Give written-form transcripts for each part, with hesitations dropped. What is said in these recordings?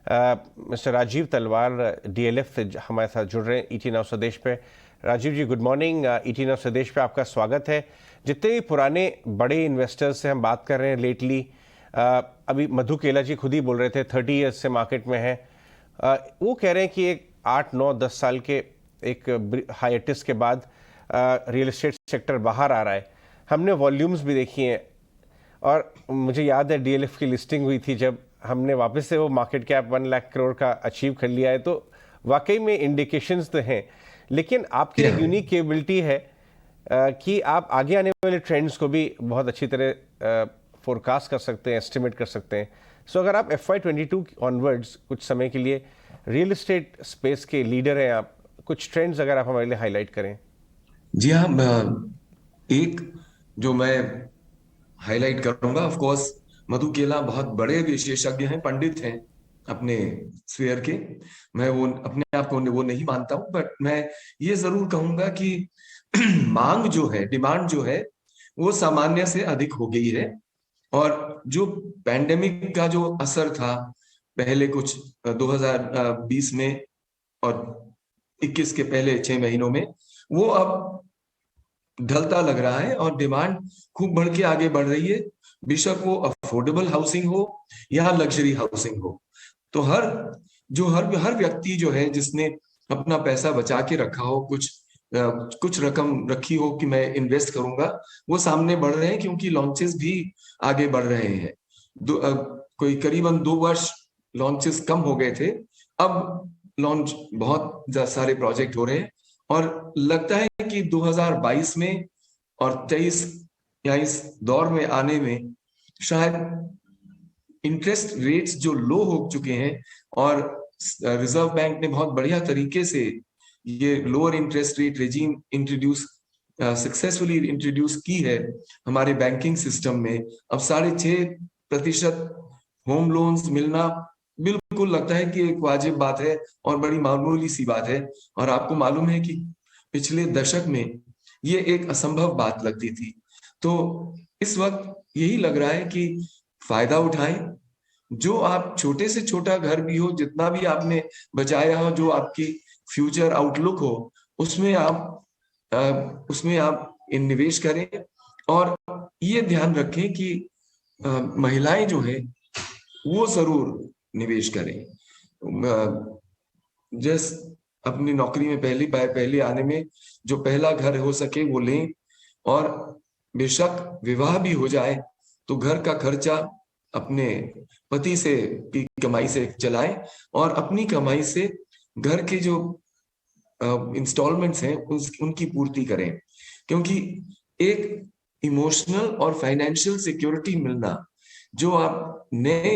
Mister Rajiv तलवार DLF से हमारे साथ जुड़ रहे हैं ईटी नाउ स्वदेश पे। राजीव जी, गुड मॉर्निंग। ईटी नाउ स्वदेश पे आपका स्वागत है। जितने भी पुराने बड़े इन्वेस्टर्स से हम बात कर रहे हैं लेटली, अभी मधु केला जी खुद ही बोल रहे थे 30 ईयर्स से मार्केट में है। वो कह रहे हैं कि एक 8-9-10 साल के एक हाइएटस के बाद रियल एस्टेट सेक्टर बाहर आ रहा है। हमने वॉल्यूम्स भी देखी हैं और मुझे याद है डीएलएफ की लिस्टिंग हुई थी जब हमने वापस से वो मार्केट कैप 1 लाख करोड़ का अचीव कर लिया है, तो वाकई में इंडिकेशंस तो हैं। लेकिन आपकी एक यूनिक कैपेबिलिटी है कि आप आगे आने वाले ट्रेंड्स को भी बहुत अच्छी तरह फोरकास्ट कर सकते हैं, एस्टिमेट कर सकते हैं। सो अगर आप FY22 ऑनवर्ड्स कुछ समय के लिए रियल एस्टेट स्पेस के लीडर हैं, आप कुछ ट्रेंड्स अगर आप हमारे लिए हाईलाइट करें। जी हाँ, एक जो मैं हाईलाइट करूंगा, ऑफ कोर्स मधु केला बहुत बड़े विशेषज्ञ हैं, पंडित हैं अपने स्फीयर के। मैं वो अपने आप को वो नहीं मानता हूं, बट मैं ये जरूर कहूंगा कि मांग जो है, डिमांड जो है, वो सामान्य से अधिक हो गई है। और जो पैंडेमिक का जो असर था पहले कुछ 2020 में और 21 के पहले 6 महीनों में, वो अब ढलता लग रहा है और डिमांड खूब बढ़ के आगे बढ़ रही है। बेशक वो अफोर्डेबल हाउसिंग हो या लग्जरी हाउसिंग हो, तो हर व्यक्ति जो है जिसने अपना पैसा बचा के रखा हो, कुछ रकम रखी हो कि मैं इन्वेस्ट करूंगा, वो सामने बढ़ रहे हैं क्योंकि लॉन्चेस भी आगे बढ़ रहे हैं। कोई करीबन 2 वर्ष लॉन्चेस कम हो गए थे, अब लॉन्च बहुत सारे प्रोजेक्ट हो रहे हैं। और लगता है कि 2022 में और 23 या इस दौर में आने में शायद इंटरेस्ट रेट्स जो लो हो चुके हैं, और रिजर्व बैंक ने बहुत बढ़िया तरीके से ये lower interest rate regime successfully introduce की है हमारे बैंकिंग सिस्टम में। अब 6.5% होम लोन्स मिलना बिल्कुल लगता है कि एक वाजिब बात है और बड़ी मामूली सी बात है। और आपको मालूम है कि पिछले दशक में ये एक असंभव बात लगती थी। तो इस वक्त यही लग रहा है कि फायदा उठाएं। जो आप छोटे से छोटा घर भी हो, जितना भी आपने बचाया हो, जो आपकी फ्यूचर आउटलुक हो, उसमें आप निवेश करें। और ये ध्यान रखें कि महिलाएं जो है वो जरूर निवेश करें। जस अपनी नौकरी में पहले आने में जो पहला घर हो सके वो लें। और बेशक विवाह भी हो जाए तो घर का खर्चा अपने पति से की कमाई से चलाएं, और अपनी कमाई से घर के जो इंस्टॉलमेंट्स हैं उनकी पूर्ति करें। क्योंकि एक इमोशनल और फाइनेंशियल सिक्योरिटी मिलना, जो आप नए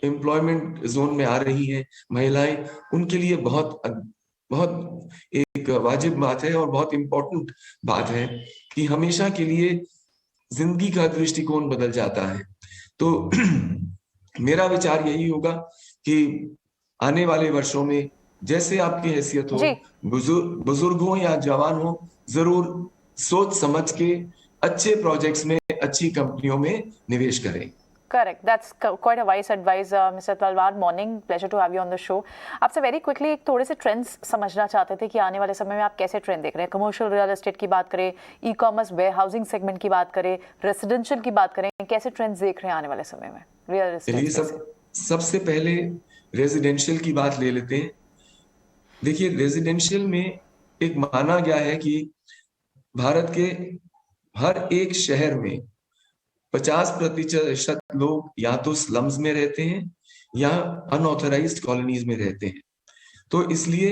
एम्प्लॉयमेंट जोन में आ रही हैं महिलाएं, उनके लिए बहुत बहुत एक वाजिब बात है और बहुत इंपॉर्टेंट बात है कि हमेशा के लिए जिंदगी का दृष्टिकोण बदल जाता है। तो मेरा विचार यही होगा कि आने वाले वर्षों में जैसे आपकी हैसियत हो, जी बुजुर्ग हो या जवान हो, जरूर सोच समझ के अच्छे प्रोजेक्ट्स में, अच्छी कंपनियों में निवेश करें। Correct, that's quite a wise advice mister Talwar. Morning, pleasure to have you on the show. आपसे वेरी क्विकली एक थोड़े से ट्रेंड्स समझना चाहते थे कि आने वाले समय में आप कैसे ट्रेंड देख रहे हैं। कमर्शियल रियल एस्टेट की बात करें, e commerce, warehousing segment की बात करें, रेजिडेंशियल की बात करें, कैसे ट्रेंड्स देख रहे हैं आने वाले समय में रियल एस्टेट से? सबसे पहले रेजिडेंशियल की बात ले लेते हैं। देखिए, रेजिडेंशियल में एक माना गया है कि भारत के हर एक शहर में 50% लोग या तो स्लम्स में रहते हैं या अनऑथराइज्ड कॉलोनीज में रहते हैं। तो इसलिए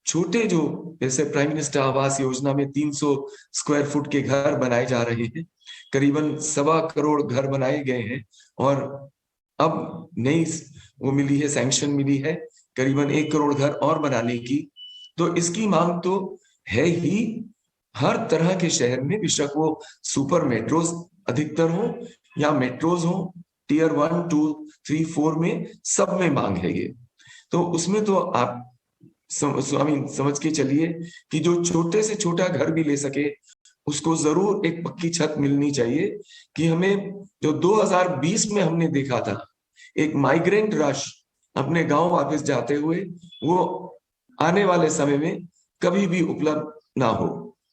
छोटे जो, जैसे प्राइम मिनिस्टर आवास योजना में 300 स्क्वायर फुट के घर बनाए जा रहे हैं, करीबन 1.25 करोड़ घर बनाए गए हैं। और अब नई वो मिली है, सैंक्शन मिली है करीबन 1 करोड़ घर और बनाने की। तो इसकी मांग तो है ही हर तरह के शहर में, बेशक वो सुपर मेट्रोज अधिकतर हो या मेट्रोज हो, टियर 1, 2, 3, 4 में, सब में मांग है ये। तो उसमें तो आप समझ के चलिए कि जो छोटे से छोटा घर भी ले सके उसको जरूर एक पक्की छत मिलनी चाहिए। कि हमें जो 2020 में हमने देखा था, एक माइग्रेंट रश अपने गांव वापस जाते हुए वो आने वाले समय में कभी भी उपलब्ध ना हो,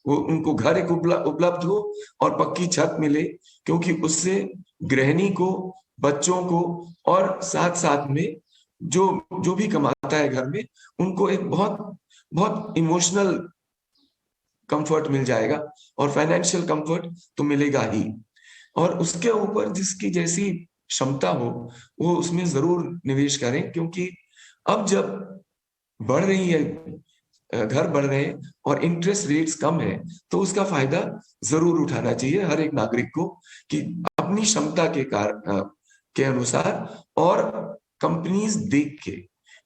वो उनको घर एक उपलब्ध हो और पक्की छत मिले, क्योंकि उससे गृहिणी को, बच्चों को और साथ साथ में जो जो भी कमाता है घर में, उनको एक बहुत बहुत इमोशनल कंफर्ट मिल जाएगा और फाइनेंशियल कंफर्ट तो मिलेगा ही। और उसके ऊपर जिसकी जैसी क्षमता हो वो उसमें जरूर निवेश करें, क्योंकि अब जब बढ़ रही है, घर बढ़ रहे हैं और इंटरेस्ट रेट्स कम है, तो उसका फायदा जरूर उठाना चाहिए हर एक नागरिक को, कि अपनी क्षमता के अनुसार, और कंपनीज देख के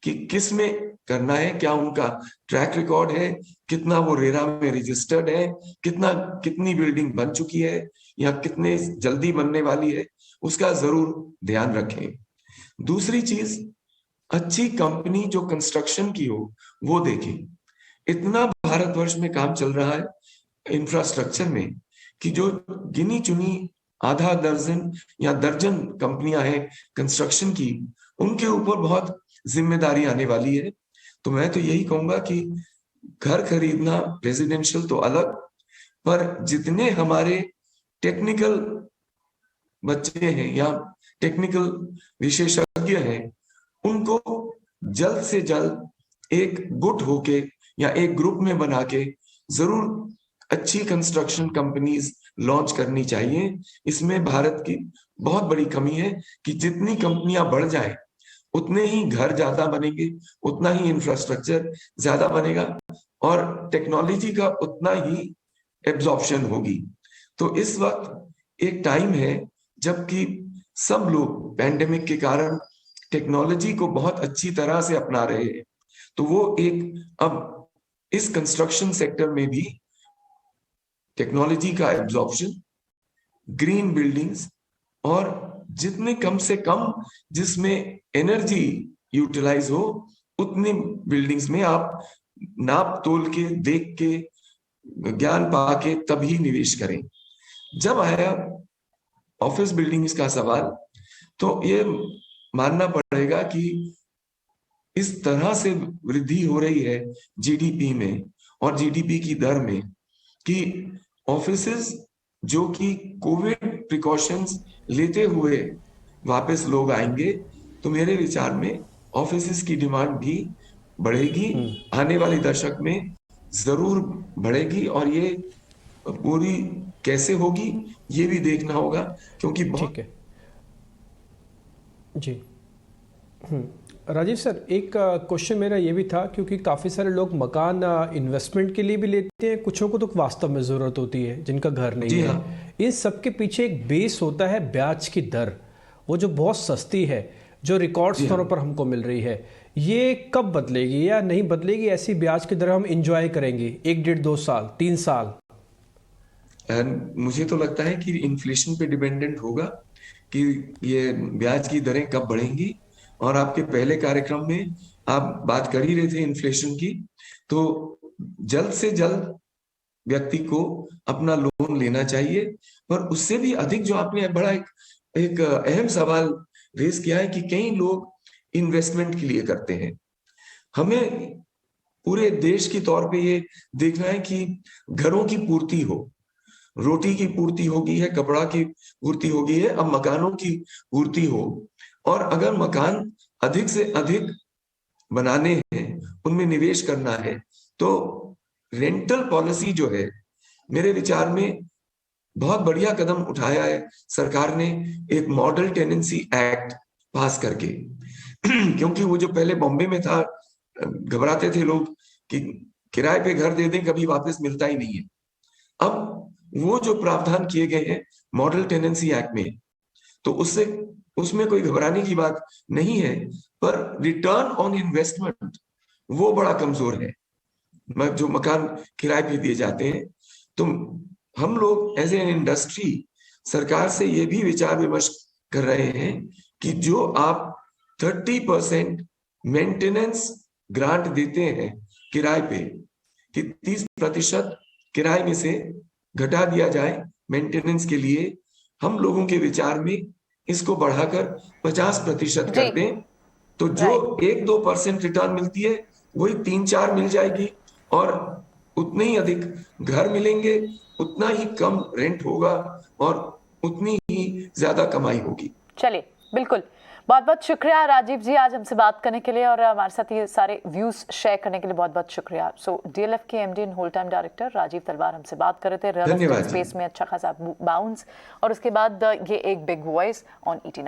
कि किस में करना है, क्या उनका ट्रैक रिकॉर्ड है, कितना वो रेरा में रजिस्टर्ड है, कितनी बिल्डिंग बन चुकी है या कितने जल्दी बनने वाली है, उसका जरूर ध्यान रखें। दूसरी चीज, अच्छी कंपनी जो कंस्ट्रक्शन की हो वो देखें। इतना भारतवर्ष में काम चल रहा है इंफ्रास्ट्रक्चर में कि जो गिनी चुनी आधा दर्जन या दर्जन कंपनियां हैं कंस्ट्रक्शन की, उनके ऊपर बहुत जिम्मेदारी आने वाली है। तो मैं तो यही कहूंगा कि घर खरीदना रेजिडेंशियल तो अलग, पर जितने हमारे टेक्निकल बच्चे हैं या टेक्निकल विशेषज्ञ हैं, उनको जल्द से जल्द एक गुट होके या एक ग्रुप में बना के जरूर अच्छी कंस्ट्रक्शन कंपनीज लॉन्च करनी चाहिए। इसमें भारत की बहुत बड़ी कमी है कि जितनी कंपनियां बढ़ जाए उतने ही घर ज्यादा बनेंगे, उतना ही इंफ्रास्ट्रक्चर ज्यादा बनेगा और टेक्नोलॉजी का उतना ही एब्जॉर्प्शन होगी। तो इस वक्त एक टाइम है जबकि सब लोग पैंडेमिक के कारण टेक्नोलॉजी को बहुत अच्छी तरह से अपना रहे हैं, तो वो एक अब इस कंस्ट्रक्शन सेक्टर में भी टेक्नोलॉजी का एब्जॉर्प्शन, ग्रीन बिल्डिंग्स, और जितने कम से कम जिसमें एनर्जी यूटिलाइज हो उतनी बिल्डिंग्स में आप नाप तोल के, देख के, ज्ञान पाके तभी निवेश करें। जब आया ऑफिस बिल्डिंग्स का सवाल, तो ये मानना पड़ेगा कि इस तरह से वृद्धि हो रही है जीडीपी में और जीडीपी की दर में कि ऑफिसेस जो कि कोविड प्रिकॉशंस लेते हुए वापस लोग आएंगे, तो मेरे विचार में ऑफिसेस की डिमांड भी बढ़ेगी, आने वाले दशक में जरूर बढ़ेगी। और ये पूरी कैसे होगी ये भी देखना होगा, क्योंकि बहुत ठीक है जी। राजीव सर, एक क्वेश्चन मेरा ये भी था, क्योंकि काफ़ी सारे लोग मकान इन्वेस्टमेंट के लिए भी लेते हैं, कुछों को तो वास्तव में ज़रूरत होती है जिनका घर नहीं है। इन सब के पीछे एक बेस होता है ब्याज की दर, वो जो बहुत सस्ती है, जो रिकॉर्ड स्तरों पर हमको मिल रही है। ये कब बदलेगी या नहीं बदलेगी? ऐसी ब्याज की दर हम इंजॉय करेंगे 1, 1.5, 2 साल, 3 साल? मुझे तो लगता है कि इन्फ्लेशन पे डिपेंडेंट होगा कि ये ब्याज की दरें कब बढ़ेंगी। और आपके पहले कार्यक्रम में आप बात कर ही रहे थे इन्फ्लेशन की, तो जल्द से जल्द व्यक्ति को अपना लोन लेना चाहिए। पर उससे भी अधिक जो आपने बड़ा एक अहम सवाल रेज किया है कि कई लोग इन्वेस्टमेंट के लिए करते हैं। हमें पूरे देश के तौर पे ये देखना है कि घरों की पूर्ति हो, रोटी की पूर्ति होगी है, कपड़ा की पूर्ति होगी है, अब मकानों की पूर्ति हो। और अगर मकान अधिक से अधिक बनाने हैं, उनमें निवेश करना है, तो रेंटल पॉलिसी जो है, मेरे विचार में बहुत बढ़िया कदम उठाया है सरकार ने, एक मॉडल टेनेंसी एक्ट पास करके। क्योंकि वो जो पहले बॉम्बे में था, घबराते थे लोग कि किराए पे घर दे दें, कभी वापस मिलता ही नहीं है। अब वो जो प्रावधान किए गए हैं मॉडल टेनेंसी एक्ट में, तो उसमें कोई घबराने की बात नहीं है, पर रिटर्न ऑन इन्वेस्टमेंट वो बड़ा कमजोर है जो मकान किराए पे दिए जाते हैं। तो हम लोग एज एन इंडस्ट्री सरकार से ये भी विचार विमर्श कर रहे हैं कि जो आप 30% मेंटेनेंस ग्रांट देते हैं किराए पे, कि 30% किराए में से घटा दिया जाए मेंटेनेंस के लिए। हम लोगों के विचार में इसको बढ़ाकर 50% कर दें, तो जो 1-2% रिटर्न मिलती है वही 3-4 मिल जाएगी, और उतने ही अधिक घर मिलेंगे, उतना ही कम रेंट होगा और उतनी ही ज्यादा कमाई होगी। चलिए, बिल्कुल। बहुत बहुत शुक्रिया राजीव जी आज हमसे बात करने के लिए और हमारे साथ ये सारे व्यूज शेयर करने के लिए बहुत बहुत शुक्रिया। सो डीएलएफ के MD and whole time director Rajiv Talwar हमसे बात कर रहे थे। रियल एस्टेट स्पेस में अच्छा खासा बाउंस और उसके बाद ये एक बिग वॉइस ऑन ईटी।